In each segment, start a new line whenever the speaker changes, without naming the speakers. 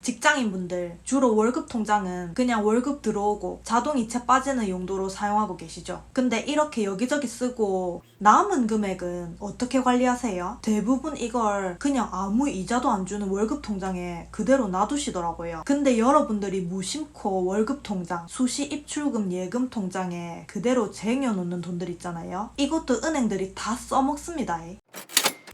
직장인분들 주로 월급 통장은 그냥 월급 들어오고 자동이체 빠지는 용도로 사용하고 계시죠. 근데 이렇게 여기저기 쓰고 남은 금액은 어떻게 관리하세요? 대부분 이걸 그냥 아무 이자도 안 주는 월급 통장에 그대로 놔두시더라고요. 근데 여러분들이 무심코 월급 통장, 수시 입출금 예금 통장에 그대로 쟁여놓는 돈들 있잖아요. 이것도 은행들이 다 써먹습니다.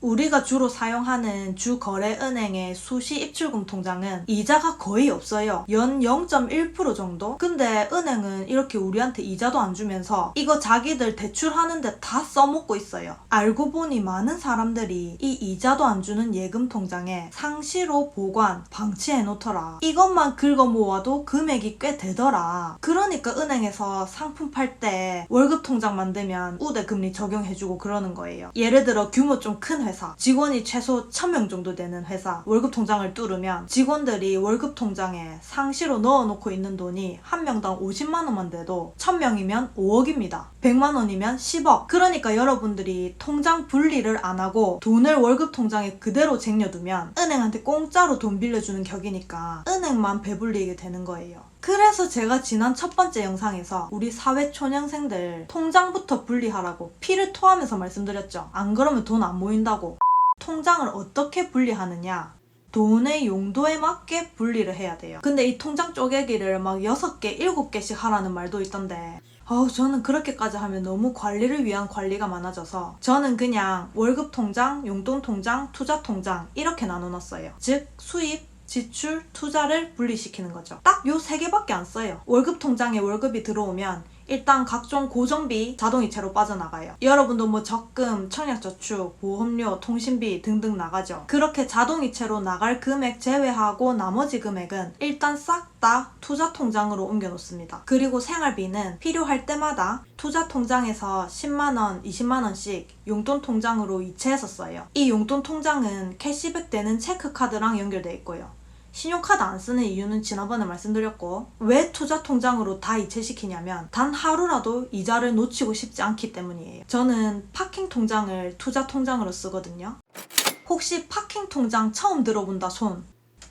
우리가 주로 사용하는 주거래은행의 수시 입출금 통장은 이자가 거의 없어요. 연 0.1% 정도? 근데 은행은 이렇게 우리한테 이자도 안 주면서 이거 자기들 대출하는데 다 써먹고 있어요. 알고 보니 많은 사람들이 이 이자도 안 주는 예금 통장에 상시로 보관, 방치해 놓더라. 이것만 긁어 모아도 금액이 꽤 되더라. 그러니까 은행에서 상품 팔 때 월급 통장 만들면 우대금리 적용해주고 그러는 거예요. 예를 들어 규모 좀 큰 회사, 직원이 최소 1000명 정도 되는 회사 월급 통장을 뚫으면 직원들이 월급 통장에 상시로 넣어놓고 있는 돈이 한 명당 50만 원만 돼도 1000명이면 5억입니다. 100만 원이면 10억. 그러니까 여러분들이 통장 분리를 안 하고 돈을 월급 통장에 그대로 쟁여두면 은행한테 공짜로 돈 빌려주는 격이니까 은행만 배불리게 되는 거예요. 그래서 제가 지난 첫 번째 영상에서 우리 사회초년생들 통장부터 분리하라고 피를 토하면서 말씀드렸죠. 안 그러면 돈 안 모인다고. 통장을 어떻게 분리하느냐? 돈의 용도에 맞게 분리를 해야 돼요. 근데 이 통장 쪼개기를 막 6개, 7개씩 하라는 말도 있던데 저는 그렇게까지 하면 너무 관리를 위한 관리가 많아져서 저는 그냥 월급 통장, 용돈 통장, 투자 통장 이렇게 나눠놨어요. 즉 수입, 지출, 투자를 분리시키는 거죠. 딱 요 3개밖에 안 써요. 월급 통장에 월급이 들어오면 일단 각종 고정비 자동이체로 빠져나가요. 여러분도 뭐 적금, 청약저축, 보험료, 통신비 등등 나가죠. 그렇게 자동이체로 나갈 금액 제외하고 나머지 금액은 일단 싹 다 투자 통장으로 옮겨 놓습니다. 그리고 생활비는 필요할 때마다 투자 통장에서 10만원, 20만원씩 용돈 통장으로 이체해서 써요. 이 용돈 통장은 캐시백 되는 체크카드랑 연결돼 있고요. 신용카드 안 쓰는 이유는 지난번에 말씀드렸고, 왜 투자 통장으로 다 이체시키냐면 단 하루라도 이자를 놓치고 싶지 않기 때문이에요. 저는 파킹 통장을 투자 통장으로 쓰거든요. 혹시 파킹 통장 처음 들어본다 손?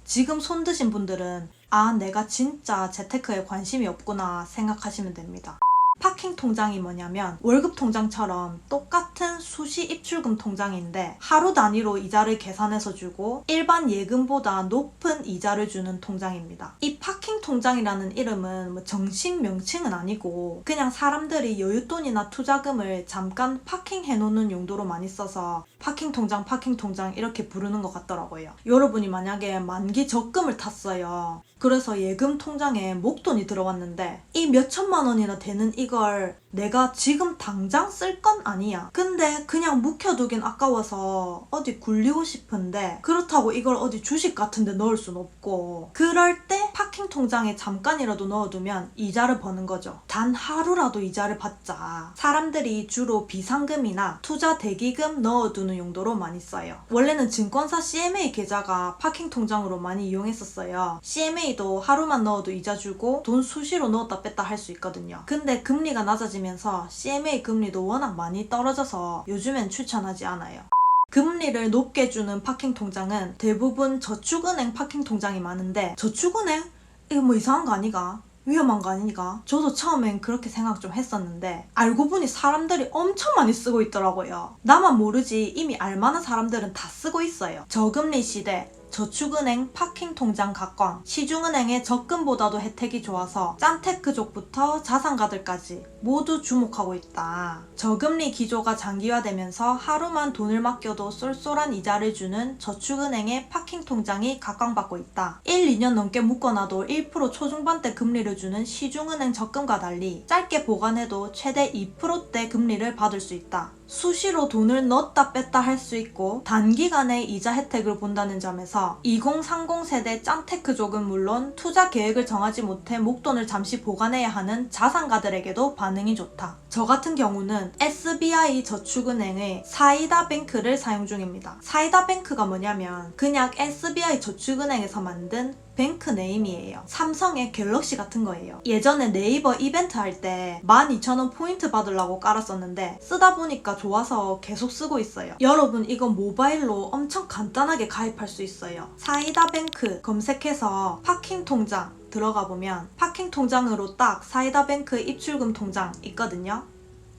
지금 손 드신 분들은 내가 진짜 재테크에 관심이 없구나 생각하시면 됩니다. 파킹 통장이 뭐냐면 월급 통장처럼 똑같은 수시 입출금 통장인데 하루 단위로 이자를 계산해서 주고 일반 예금보다 높은 이자를 주는 통장입니다. 이 파킹 통장이라는 이름은 뭐 정식 명칭은 아니고 그냥 사람들이 여윳돈이나 투자금을 잠깐 파킹해 놓는 용도로 많이 써서 파킹 통장 이렇게 부르는 것 같더라고요. 여러분이 만약에 만기 적금을 탔어요. 그래서 예금 통장에 목돈이 들어왔는데 이 몇천만 원이나 되는 이걸 내가 지금 당장 쓸 건 아니야. 근데 그냥 묵혀두긴 아까워서 어디 굴리고 싶은데 그렇다고 이걸 어디 주식 같은 데 넣을 순 없고 그럴 때 파킹 통장에 잠깐이라도 넣어두면 이자를 버는 거죠. 단 하루라도 이자를 받자. 사람들이 주로 비상금이나 투자 대기금 넣어두는 용도로 많이 써요. 원래는 증권사 CMA 계좌가 파킹 통장으로 많이 이용했었어요. CMA도 하루만 넣어도 이자 주고 돈 수시로 넣었다 뺐다 할 수 있거든요. 근데 금리가 낮아지면서 CMA 금리도 워낙 많이 떨어져서 요즘엔 추천하지 않아요. 금리를 높게 주는 파킹 통장은 대부분 저축은행 파킹 통장이 많은데 저축은행? 이거 뭐 이상한 거 아니가? 위험한 거 아니가? 저도 처음엔 그렇게 생각 좀 했었는데 알고 보니 사람들이 엄청 많이 쓰고 있더라고요. 나만 모르지 이미 알만한 사람들은 다 쓰고 있어요. 저금리 시대 저축은행 파킹 통장 각광, 시중은행의 적금보다도 혜택이 좋아서 짠테크족부터 자산가들까지 모두 주목하고 있다. 저금리 기조가 장기화되면서 하루만 돈을 맡겨도 쏠쏠한 이자를 주는 저축은행의 파킹 통장이 각광받고 있다. 1, 2년 넘게 묶어놔도 1% 초중반대 금리를 주는 시중은행 적금과 달리 짧게 보관해도 최대 2%대 금리를 받을 수 있다. 수시로 돈을 넣었다 뺐다 할 수 있고 단기간에 이자 혜택을 본다는 점에서 2030 세대 짠테크족은 물론 투자 계획을 정하지 못해 목돈을 잠시 보관해야 하는 자산가들에게도 반응이 좋다. 저 같은 경우는 SBI 저축은행의 사이다뱅크를 사용 중입니다. 사이다뱅크가 뭐냐면 그냥 SBI 저축은행에서 만든 뱅크 네임이에요. 삼성의 갤럭시 같은 거예요. 예전에 네이버 이벤트 할 때 12,000원 포인트 받으려고 깔았었는데 쓰다 보니까 좋아서 계속 쓰고 있어요. 여러분 이거 모바일로 엄청 간단하게 가입할 수 있어요. 사이다뱅크 검색해서 파킹 통장 들어가 보면 파킹 통장으로 딱 사이다뱅크 입출금 통장 있거든요.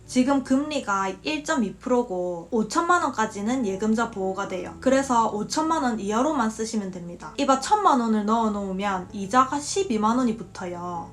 지금 금리가 1.2%고 5천만 원까지는 예금자 보호가 돼요. 그래서 5천만 원 이하로만 쓰시면 됩니다. 이봐 1,000만 원을 넣어 놓으면 이자가 12만 원이 붙어요.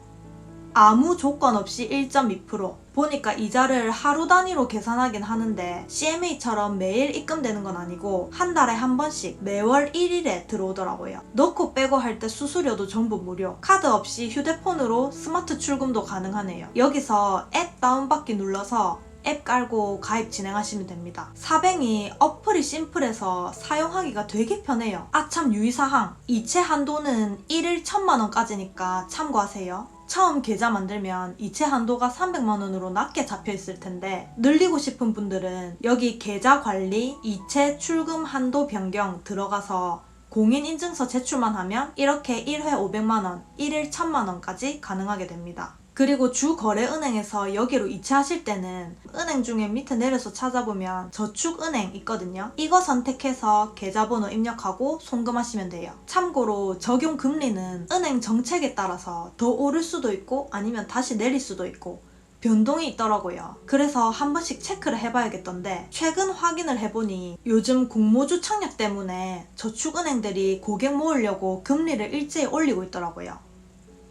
아무 조건 없이 1.2%. 보니까 이자를 하루 단위로 계산하긴 하는데 CMA처럼 매일 입금되는 건 아니고 한 달에 한 번씩 매월 1일에 들어오더라고요. 넣고 빼고 할 때 수수료도 전부 무료. 카드 없이 휴대폰으로 스마트 출금도 가능하네요. 여기서 앱 다운받기 눌러서 앱 깔고 가입 진행하시면 됩니다. 사뱅이 어플이 심플해서 사용하기가 되게 편해요. 아참 유의사항, 이체 한도는 1일 1,000만 원까지니까 참고하세요. 처음 계좌 만들면 이체 한도가 300만 원으로 낮게 잡혀 있을 텐데 늘리고 싶은 분들은 여기 계좌 관리, 이체 출금 한도 변경 들어가서 공인인증서 제출만 하면 이렇게 1회 500만 원, 1일 1,000만 원까지 가능하게 됩니다. 그리고 주거래은행에서 여기로 이체하실 때는 은행 중에 밑에 내려서 찾아보면 저축은행 있거든요. 이거 선택해서 계좌번호 입력하고 송금하시면 돼요. 참고로 적용 금리는 은행 정책에 따라서 더 오를 수도 있고 아니면 다시 내릴 수도 있고 변동이 있더라고요. 그래서 한 번씩 체크를 해봐야겠던데 최근 확인을 해보니 요즘 공모주 청약 때문에 저축은행들이 고객 모으려고 금리를 일제히 올리고 있더라고요.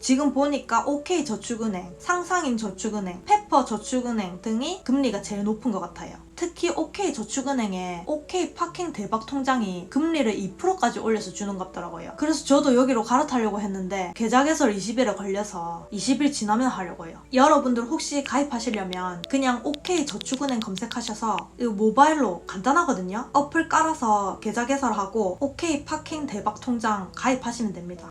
지금 보니까 OK저축은행, 상상인저축은행, 페퍼저축은행 등이 금리가 제일 높은 것 같아요. 특히 OK저축은행에 OK파킹 대박 통장이 금리를 2%까지 올려서 주는 것 같더라고요. 그래서 저도 여기로 갈아타려고 했는데 계좌 개설 20일에 걸려서 20일 지나면 하려고요. 여러분들 혹시 가입하시려면 그냥 OK저축은행 검색하셔서 이 모바일로 간단하거든요. 어플 깔아서 계좌 개설하고 OK파킹 대박 통장 가입하시면 됩니다.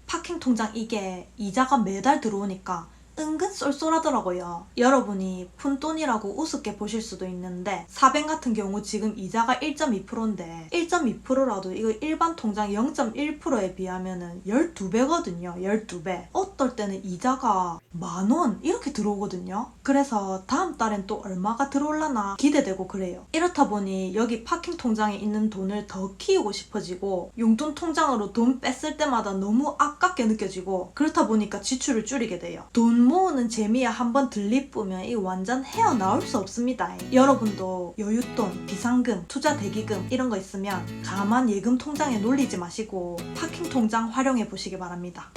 파킹 통장 이게 이자가 매달 들어오니까 은근 쏠쏠하더라고요. 여러분이 푼돈이라고 우습게 보실 수도 있는데 사뱅 같은 경우 지금 이자가 1.2%인데 1.2%라도 이거 일반 통장 0.1%에 비하면은 12배거든요. 12배. 어떨 때는 이자가 10,000원 이렇게 들어오거든요. 그래서 다음 달엔 또 얼마가 들어올라나 기대되고 그래요. 이렇다 보니 여기 파킹 통장에 있는 돈을 더 키우고 싶어지고 용돈 통장으로 돈 뺐을 때마다 너무 아깝게 느껴지고 그렇다 보니까 지출을 줄이게 돼요. 돈 모으는 재미에 한번 들리쁘면 이 완전 헤어나올 수 없습니다. 여러분도 여윳돈, 비상금, 투자 대기금 이런 거 있으면 가만 예금 통장에 놀리지 마시고 파킹 통장 활용해 보시기 바랍니다.